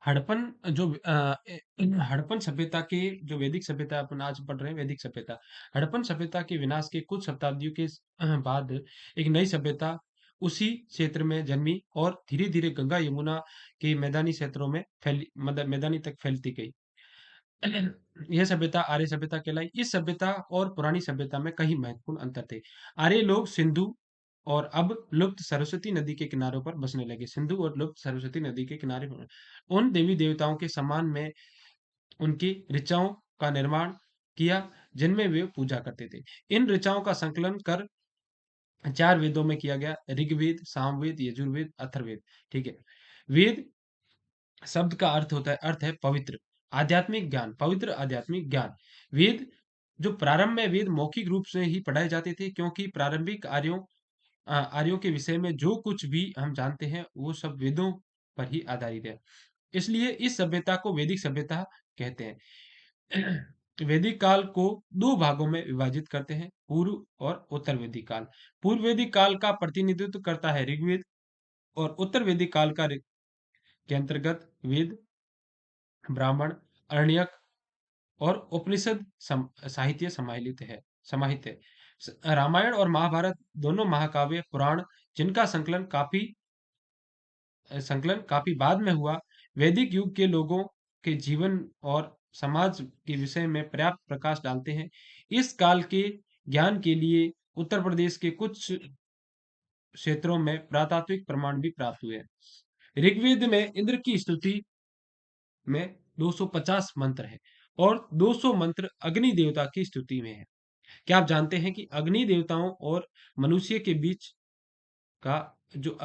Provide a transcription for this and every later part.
हड़प्पन जो हड़प्पन सभ्यता के जो वैदिक सभ्यता अपन आज पढ़ रहे हैं वैदिक सभ्यता। हड़प्पन सभ्यता के विनाश के कुछ शताब्दियों के बाद एक नई सभ्यता उसी क्षेत्र में जन्मी और धीरे-धीरे गंगा यमुना के मैदानी क्षेत्रों में फैली मतलब मैदानी तक फैलती गई। यह सभ्यता आर्य सभ्यता कहलाई। इस सभ्यता और पुरानी सभ्यता में कई महत्वपूर्ण अंतर थे। आर्य लोग सिंधु और अब लुप्त सरस्वती नदी के किनारों पर बसने लगे। सिंधु और लुप्त सरस्वती नदी के किनारे पर उन देवी देवताओं के सम्मान में उनकी ऋचाओं का निर्माण किया जिनमें वे पूजा करते थे। इन ऋचाओं का संकलन कर 4 वेदों में किया गया। ऋग्वेद, सामवेद, यजुर्वेद, अथर्ववेद। ठीक है। वेद शब्द का अर्थ है पवित्र, आध्यात्मिक ज्ञान, पवित्र आध्यात्मिक ज्ञान। वेद जो प्रारंभ में वेद मौखिक रूप से ही पढ़ाए जाते थे क्योंकि प्रारंभिक आर्यों के विषय में जो कुछ भी हम जानते हैं वो सब वेदों पर ही आधारित है। इसलिए इस सभ्यता को वैदिक सभ्यता कहते हैं। वैदिक काल को 2 भागों में विभाजित करते हैं, पूर्व और उत्तर वैदिक काल। पूर्व वैदिक काल का प्रतिनिधित्व करता है ऋग्वेद और उत्तर वैदिक काल के अंतर्गत वेद, ब्राह्मण, आरण्यक और उपनिषद साहित्य समाहित है। रामायण और महाभारत दोनों महाकाव्य पुराण जिनका संकलन काफी बाद में हुआ, वैदिक युग के लोगों के जीवन और समाज के विषय में पर्याप्त प्रकाश डालते हैं। इस काल के ज्ञान के लिए उत्तर प्रदेश के कुछ क्षेत्रों में पुरातात्विक प्रमाण भी प्राप्त हुए हैं। ऋग्वेद में इंद्र की स्तुति में 250 मंत्र हैं और 200 मंत्र अग्नि देवता की स्तुति में है। क्या आप जानते हैं कि अग्नि देवताओं और मनुष्य के बीच का जो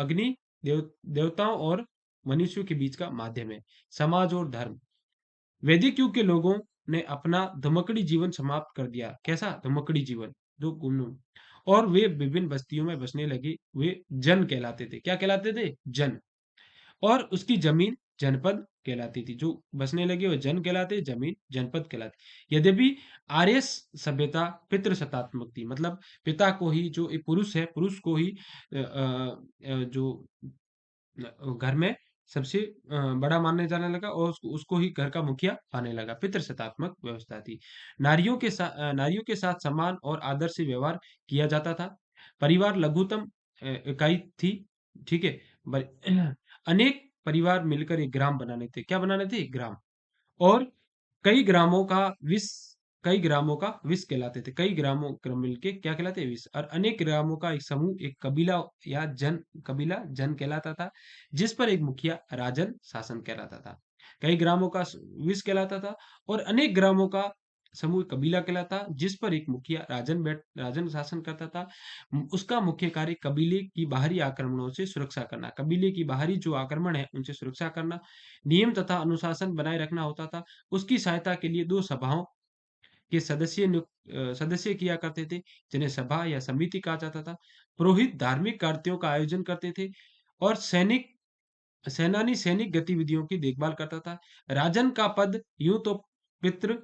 देवताओं और मनुष्यों के बीच का माध्यम है? समाज और धर्म। वैदिक युग के लोगों ने अपना धुमकड़ी जीवन समाप्त कर दिया। कैसा धुमकड़ी जीवन? जो गुमनाम। और वे विभिन्न बस्तियों में बसने लगे। वे जन कहलाते थे। क्या कहलाते थे? जन। और उसकी जमीन जनपद कहलाती थी। जो बसने लगे वो जन कहलाते, जमीन जनपद कहलाती। यद्यपि आर्य सभ्यता पितृसत्तात्मक थी, मतलब पिता को ही जो एक पुरुष है, पुरुष को ही जो घर में सबसे बड़ा मानने जाने लगा और उसको ही घर का मुखिया मानने लगा। पितृसत्तात्मक व्यवस्था थी। नारियों के साथ सम्मान और आदर से व्यवहार किया जाता था। परिवार लघुतम इकाई थी। ठीक है। अनेक परिवार मिलकर एक ग्राम बनाने थे। क्या बनाने थे? एक ग्राम। और कई ग्रामों का विस कई ग्रामों का विस कहलाते थे। कई ग्रामों क्रम मिलके क्या कहलाते? विस। और अनेक ग्रामों का एक समूह, एक कबीला जन कहलाता था, जिस पर एक मुखिया राजन शासन कहलाता था। कई ग्रामों का विस कहलाता था और अनेक ग्रामों का समूह कबीला कहलाता, जिस पर एक मुखिया राजन शासन करता था। उसका मुख्य कार्य कबीले की बाहरी आक्रमणों से सुरक्षा करना, कबीले की बाहरी जो आक्रमण है उनसे सुरक्षा करना, नियम तथा अनुशासन बनाए रखना होता था। उसकी सहायता के लिए 2 सभाओं के सदस्य किया करते थे, जिन्हें सभा या समिति कहा जाता था। पुरोहित धार्मिक कार्यों का आयोजन करते थे और सेनानी सैनिक गतिविधियों की देखभाल करता था। राजन का पद यूं तो पितृ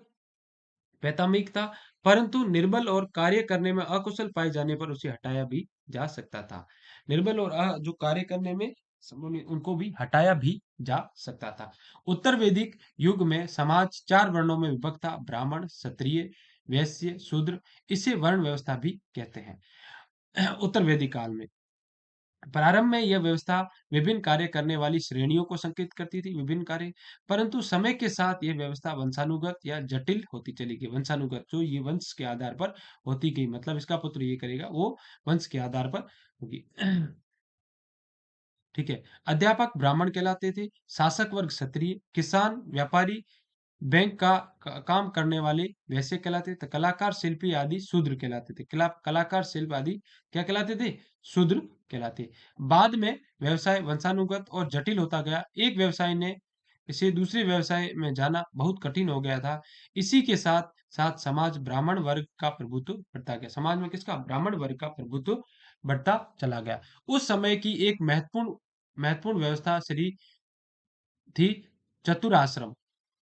प्राथमिक था, परंतु निर्बल और कार्य करने में अकुशल पाए जाने पर उसे हटाया भी जा सकता था। निर्बल और जो कार्य करने में उनको भी हटाया भी जा सकता था। उत्तर वैदिक युग में समाज 4 वर्णों में विभक्त था। ब्राह्मण, क्षत्रिय, वैश्य, शूद्र। इसे वर्ण व्यवस्था भी कहते हैं। उत्तर वैदिक काल में प्रारंभ में यह व्यवस्था विभिन्न कार्य करने वाली श्रेणियों को संकेत करती थी, विभिन्न कार्य। परंतु समय के साथ यह व्यवस्था वंशानुगत या जटिल होती चली गई। वंशानुगत जो ये वंश के आधार पर होती गई, मतलब इसका पुत्र ये करेगा, वो वंश के आधार पर होगी। ठीक है। अध्यापक ब्राह्मण कहलाते थे, शासक वर्ग क्षत्रिय, किसान, व्यापारी, बैंक का काम करने वाले वैश्य कहलाते थे, कलाकार, शिल्पी आदि शूद्र कहलाते थे। कलाकार, शिल्प आदि क्या कहलाते थे? शूद्र कहलाते। बाद में व्यवसाय वंशानुगत और जटिल होता गया। एक व्यवसाय ने इसे दूसरे व्यवसाय में जाना बहुत कठिन हो गया था। इसी के साथ साथ समाज ब्राह्मण वर्ग का प्रभुत्व बढ़ता गया। समाज में किसका? ब्राह्मण वर्ग का प्रभुत्व बढ़ता चला गया। उस समय की एक महत्वपूर्ण व्यवस्था श्री थी चतुराश्रम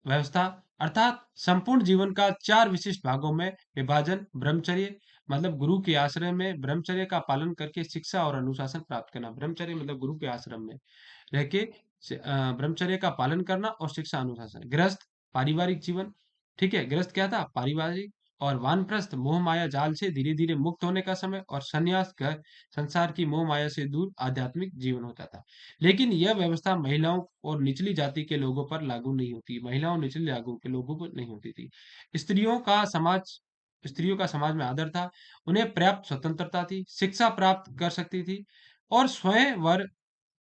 व्यवस्था, अर्थात संपूर्ण जीवन का 4 विशिष्ट भागों में विभाजन। ब्रह्मचर्य मतलब गुरु के आश्रय में ब्रह्मचर्य का पालन करके शिक्षा और अनुशासन प्राप्त करना। ब्रह्मचर्य मतलब गुरु के आश्रम में रह के ब्रह्मचर्य का पालन करना और शिक्षा अनुशासन। गृहस्थ पारिवारिक जीवन, ठीक है, गृहस्थ क्या था? पारिवारिक। और वानप्रस्थ मोह माया जाल से धीरे धीरे मुक्त होने का समय, और संन्यास घर संसार की मोह माया से दूर आध्यात्मिक जीवन होता था। लेकिन यह व्यवस्था महिलाओं और निचली जाति के लोगों पर लागू नहीं होती, महिलाओं निचली जागों के लोगों पर नहीं होती थी। स्त्रियों का समाज स्त्रियों का समाज में आदर था, उन्हें पर्याप्त स्वतंत्रता थी, शिक्षा प्राप्त कर सकती थी, और स्वयं वर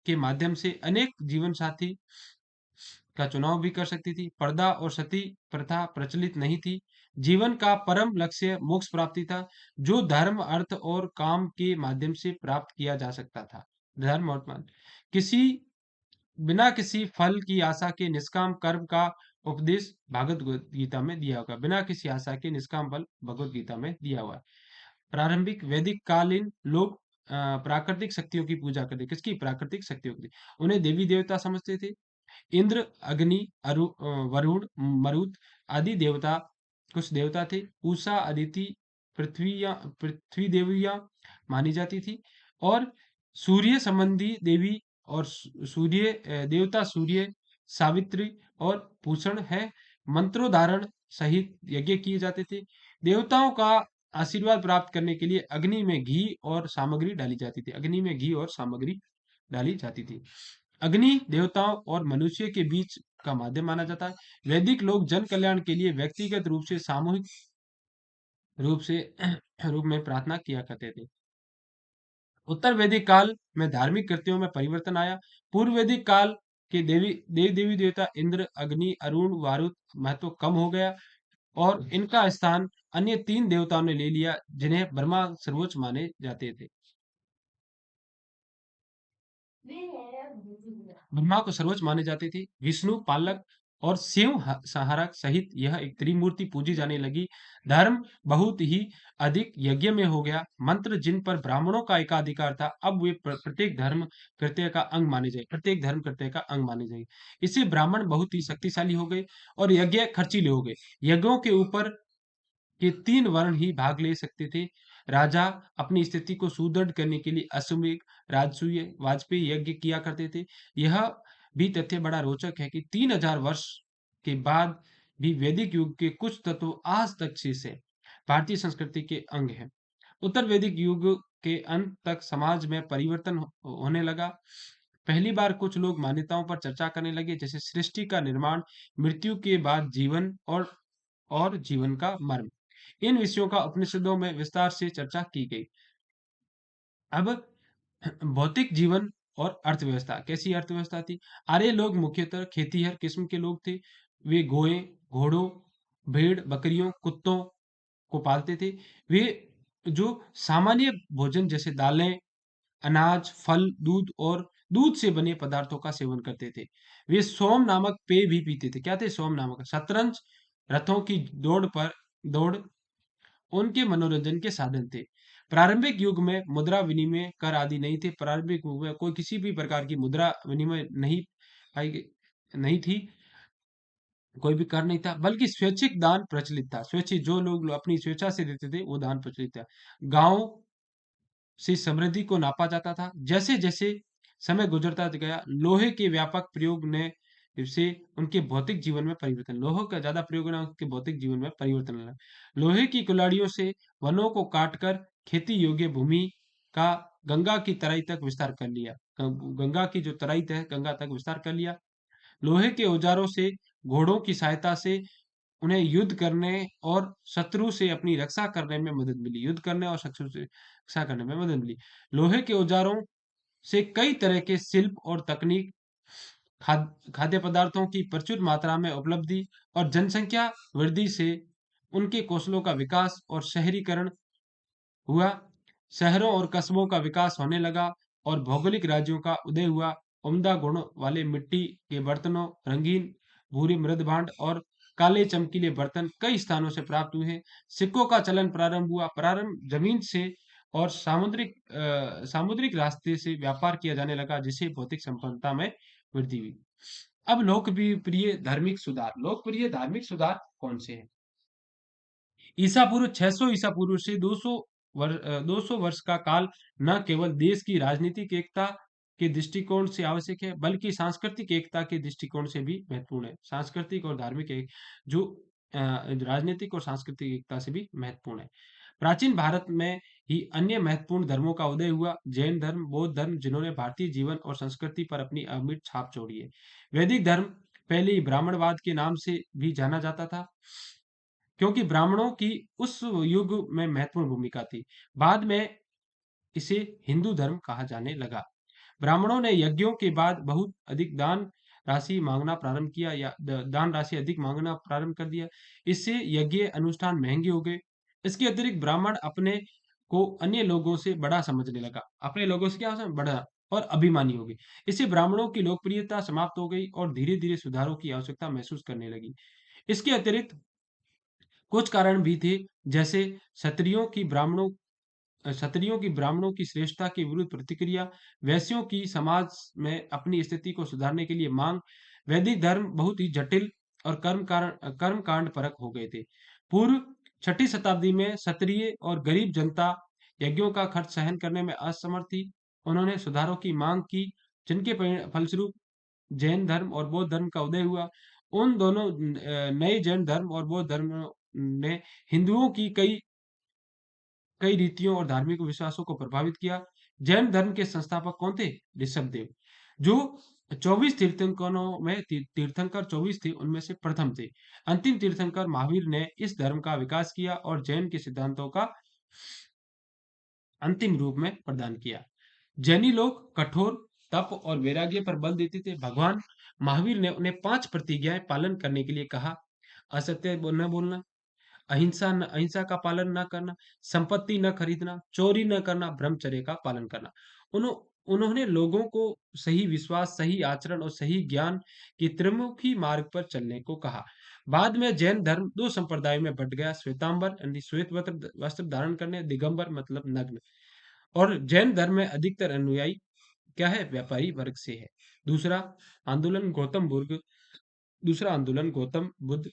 के माध्यम से अनेक जीवन साथी का चुनाव भी कर सकती थी। पर्दा और सती प्रथा प्रचलित नहीं थी। जीवन का परम लक्ष्य मोक्ष प्राप्ति था, जो धर्म, अर्थ और काम के माध्यम से प्राप्त किया जा सकता था। धर्म और मान, किसी बिना किसी फल की आशा के निष्काम कर्म का उपदेश भगवत गीता में दिया होगा। बिना किसी आशा के निष्काम फल भगवत गीता में दिया हुआ है। प्रारंभिक वैदिक कालीन लोग प्राकृतिक शक्तियों की पूजा करते। किसकी? प्राकृतिक शक्तियों की। उन्हें देवी देवता समझते थे। इंद्र, अग्नि, वरुण, मरुत आदि देवता कुछ देवता थे। उषा, अदिति, पृथ्वी देवियां मानी जाती थी। और सूर्य संबंधी देवी और सूर्य देवता सूर्य, सावित्री और भूषण है। मंत्रोद्धारण सहित यज्ञ किए जाते थे। देवताओं का आशीर्वाद प्राप्त करने के लिए अग्नि में घी और सामग्री डाली जाती थी। अग्नि में घी और सामग्री डाली जाती थी। अग्नि देवताओं और मनुष्य के बीच का माध्यम माना जाता है। वैदिक लोग जन कल्याण के लिए व्यक्तिगत रूप से, सामूहिक रूप से रूप में प्रार्थना किया करते थे। उत्तर वैदिक काल में धार्मिक कृत्यों में परिवर्तन आया। पूर्व वैदिक काल के देवी देवता इंद्र, अग्नि, अरुण, वारुत महत्व कम हो गया, और इनका स्थान अन्य तीन देवताओं ने ले लिया, जिन्हें ब्रह्मा सर्वोच्च माने जाते थे। ब्रह्मा को सर्वोच्च माने जाते थे। विष्णु पालक और शिव संहारक सहित यह एक त्रिमूर्ति पूजी जाने लगी। धर्म बहुत ही अधिक यज्ञ में हो गया। मंत्र जिन पर ब्राह्मणों का एकाधिकार था, अब वे प्रत्येक धर्म कृत्य का अंग माने जाए, प्रत्येक धर्म कृत्य का अंग माने जाए। इससे ब्राह्मण बहुत ही शक्तिशाली हो गए और यज्ञ खर्चीले हो गए। यज्ञों के ऊपर के तीन वर्ण ही भाग ले सकते थे। राजा अपनी स्थिति को सुदृढ़ करने के लिए अश्वमेध, राजसूय, वाजपेयी यज्ञ किया करते थे। यह भी तथ्य बड़ा रोचक है कि 3000 वर्ष के बाद भी वैदिक युग के कुछ तत्व आज तक शेष है, भारतीय संस्कृति के अंग है। उत्तर वैदिक युग के अंत तक समाज में परिवर्तन होने लगा। पहली बार कुछ लोग मान्यताओं पर चर्चा करने लगे, जैसे सृष्टि का निर्माण, मृत्यु के बाद जीवन, और जीवन का मर्म। इन विषयों का उपनिषदों में विस्तार से चर्चा की गई। अब भौतिक जीवन और अर्थव्यवस्था। कैसी अर्थव्यवस्था थी? आर्य लोग मुख्यतः खेतीहर किस्म के लोग थे। वे गोए, घोड़ों, भेड़, बकरियों, कुत्तों को पालते थे। वे जो सामान्य भोजन जैसे दालें, अनाज, फल, दूध और दूध से बने पदार्थों का सेवन करते थे। वे सोम नामक पेय भी पीते थे। क्या थे? सोम नामक। शतरंज, रथों की दौड़ उनके मनोरंजन के साधन थे। प्रारंभिक युग में मुद्रा विनिमय कर आदि नहीं थे। प्रारंभिक युग में कोई किसी भी प्रकार की मुद्रा विनिमय नहीं थी, कोई भी कर नहीं था, बल्कि स्वैच्छिक दान प्रचलित था। स्वैच्छिक, जो लोग अपनी स्वेच्छा से देते थे, वो दान प्रचलित था। गांव से समृद्धि को नापा जाता था। जैसे जैसे समय गुजरता गया, लोहे के व्यापक प्रयोग ने से उनके भौतिक जीवन में परिवर्तन, लोहे का ज्यादा प्रयोग ने उनके भौतिक जीवन में परिवर्तन लाया। लोहे की कुल्हाड़ियों से वनों को काटकर खेती योग्य भूमि का गंगा की तराई तक विस्तार कर लिया। गंगा की जो तराई है, गंगा तक विस्तार कर लिया। लोहे के औजारों से, घोड़ों की सहायता से उन्हें युद्ध करने और शत्रु से अपनी रक्षा करने में मदद मिली। युद्ध करने और शत्रु से रक्षा करने में मदद मिली। लोहे के औजारों से कई तरह के शिल्प और तकनीक, खाद्य पदार्थों की प्रचुर मात्रा में उपलब्धि और जनसंख्या वृद्धि से उनके कौशलों का विकास और शहरीकरण हुआ। शहरों और कस्बों का विकास होने लगा और भौगोलिक राज्यों का उदय हुआ। उम्दा गुणों वाले मिट्टी के बर्तनों, रंगीन भूरे मृद भांड और काले चमकीले बर्तन कई स्थानों से प्राप्त हुए हैं। सिक्कों का चलन प्रारंभ हुआ। प्रारंभ जमीन से और सामुद्रिक रास्ते से व्यापार किया जाने लगा, जिससे भौतिक संपन्नता में वृद्धि हुई। अब लोकप्रिय धार्मिक सुधार कौन से हैं? ईसा पूर्व 600 ईसा पूर्व से 200 वर्ष का काल न केवल देश की राजनीतिक एकता के दृष्टिकोण से आवश्यक है, बल्कि सांस्कृतिक एकता के दृष्टिकोण से भी महत्वपूर्ण है। सांस्कृतिक और धार्मिक जो राजनीतिक और सांस्कृतिक एकता से भी महत्वपूर्ण है। प्राचीन भारत में ही अन्य महत्वपूर्ण धर्मों का उदय हुआ। जैन धर्म, बौद्ध धर्म, जिन्होंने भारतीय जीवन और संस्कृति पर अपनी अमिट छाप छोड़ी है। वैदिक धर्म पहले ही ब्राह्मणवाद के नाम से भी जाना जाता था, क्योंकि ब्राह्मणों की उस युग में महत्वपूर्ण भूमिका थी। बाद में इसे हिंदू धर्म कहा जाने लगा। ब्राह्मणों ने यज्ञों के बाद बहुत अधिक दान राशि मांगना प्रारंभ किया, या दान राशि अधिक मांगना प्रारंभ कर दिया। इससे यज्ञ अनुष्ठान महंगे हो गए। इसके अतिरिक्त ब्राह्मण अपने को अन्य लोगों से बड़ा समझने लगा। अपने लोगों से क्या समझ बड़ा और अभिमानी हो गई। इससे ब्राह्मणों की लोकप्रियता समाप्त हो गई और धीरे धीरे सुधारों की आवश्यकता महसूस करने लगी। इसके अतिरिक्त कुछ कारण भी थे, जैसे क्षत्रियों की ब्राह्मणों क्षत्रियों की ब्राह्मणों की श्रेष्ठता के विरुद्ध प्रतिक्रिया, वैश्यों की समाज में अपनी स्थिति को सुधारने के लिए मांग। वैदिक धर्म बहुत ही जटिल और कर्म कांड परक हो गए थे। पूर्व छठी शताब्दी में क्षत्रिय और गरीब जनता यज्ञों का खर्च सहन करने में असमर्थ थी। उन्होंने सुधारों की मांग की, जिनके फलस्वरूप जैन धर्म और बौद्ध धर्म का उदय हुआ। उन दोनों नए जैन धर्म और बौद्ध धर्म ने हिंदुओं की कई कई रीतियों और धार्मिक विश्वासों को प्रभावित किया। जैन धर्म के संस्थापक कौन थे? ऋषभदेव, जो 24 तीर्थंकरों में तीर्थंकर 24 थे, उनमें से प्रथम थे। अंतिम तीर्थंकर महावीर ने इस धर्म का विकास किया और जैन के सिद्धांतों का अंतिम रूप में प्रदान किया। जैनी लोग कठोर तप और वैराग्य पर बल देते थे। भगवान महावीर ने उन्हें 5 प्रतिज्ञाएं पालन करने के लिए कहा। असत्य न बोलना, अहिंसा का पालन न करना, संपत्ति न खरीदना, चोरी न करना, ब्रह्मचर्य का पालन करना। उन्होंने लोगों को सही विश्वास, सही आचरण और सही ज्ञान के त्रिमुखी मार्ग पर चलने को कहा। बाद में जैन धर्म 2 संप्रदायों में बंट गया। श्वेतांबर यानी श्वेत वस्त्र वस्त्र धारण करने, दिगंबर मतलब नग्न। और जैन धर्म में अधिकतर अनुयायी क्या है? व्यापारी वर्ग से है। दूसरा आंदोलन गौतम बुद्ध दूसरा आंदोलन गौतम बुद्ध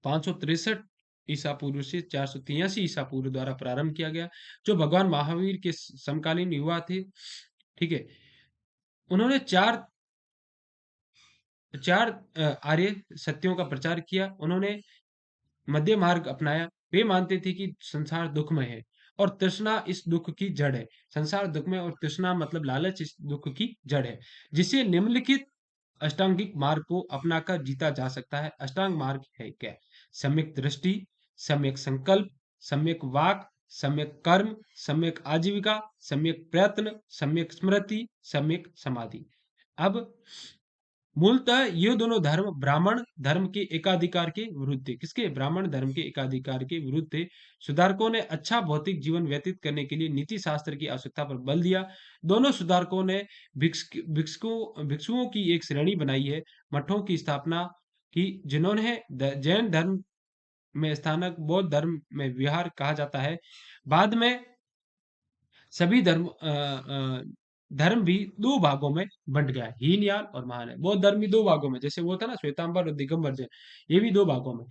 563 ईसा पूर्व से 483 ईसा पूर्व द्वारा प्रारंभ किया गया, जो भगवान महावीर के समकालीन युवा थे। ठीक है। उन्होंने चार चार आर्य सत्यों का प्रचार किया। उन्होंने मध्य मार्ग अपनाया। वे मानते थे कि संसार दुखमय है और तृष्णा इस दुख की जड़ है। संसार दुखमय और तृष्णा मतलब लालच इस दुख की जड़ है, जिसे निम्नलिखित अष्टांगिक मार्ग को अपनाकर जीता जा सकता है। अष्टांग मार्ग है क्या? सम्यक दृष्टि, सम्यक संकल्प, सम्यक वाक, सम्यक कर्म, सम्यक आजीविका, सम्यक प्रयत्न, सम्यक स्मृति, सम्यक समाधि। अब मूलतः ये दोनों धर्म ब्राह्मण धर्म के एकाधिकार के विरुद्ध थे। किसके? ब्राह्मण धर्म के एकाधिकार के विरुद्ध थे। सुधारकों ने अच्छा भौतिक जीवन व्यतीत करने के लिए नीति शास्त्र की आवश्यकता पर बल दिया। दोनों सुधारकों ने भिक्षुओं की एक श्रेणी बनाई है, मठों की स्थापना की, जिन्होंने जैन धर्म में स्थानक, बौद्ध धर्म में विहार कहा जाता है। बाद में सभी धर्म भी 2 भागों में बंट गया है, हीनयान और महायान। बौद्ध धर्म भी 2 भागों में, जैसे वो था ना श्वेतांबर और दिगंबर जैन, ये भी 2 भागों में।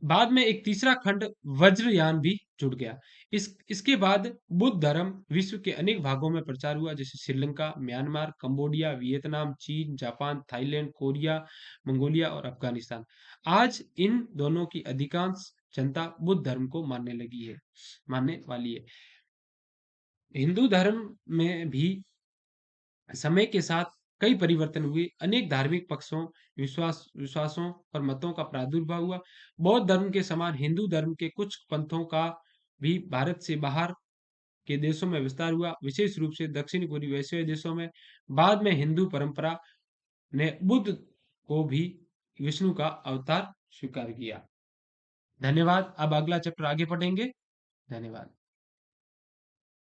बाद में एक तीसरा खंड वज्रयान भी जुड़ गया। इसके बाद बुद्ध धर्म विश्व के अनेक भागों में प्रचार हुआ, जैसे श्रीलंका, म्यांमार, कंबोडिया, वियतनाम, चीन, जापान, थाईलैंड, कोरिया, मंगोलिया और अफगानिस्तान। आज इन दोनों की अधिकांश जनता बुद्ध धर्म को मानने वाली है। हिंदू धर्म में भी समय के साथ कई परिवर्तन हुए। अनेक धार्मिक पक्षों, विश्वासों और मतों का प्रादुर्भाव हुआ। बौद्ध धर्म के समान हिंदू धर्म के कुछ पंथों का भी भारत से बाहर के देशों में विस्तार हुआ, विशेष रूप से दक्षिण पूर्वी एशियाई देशों में। बाद में हिंदू परंपरा ने बुद्ध को भी विष्णु का अवतार स्वीकार किया। धन्यवाद। अब अगला चैप्टर आगे पढ़ेंगे। धन्यवाद।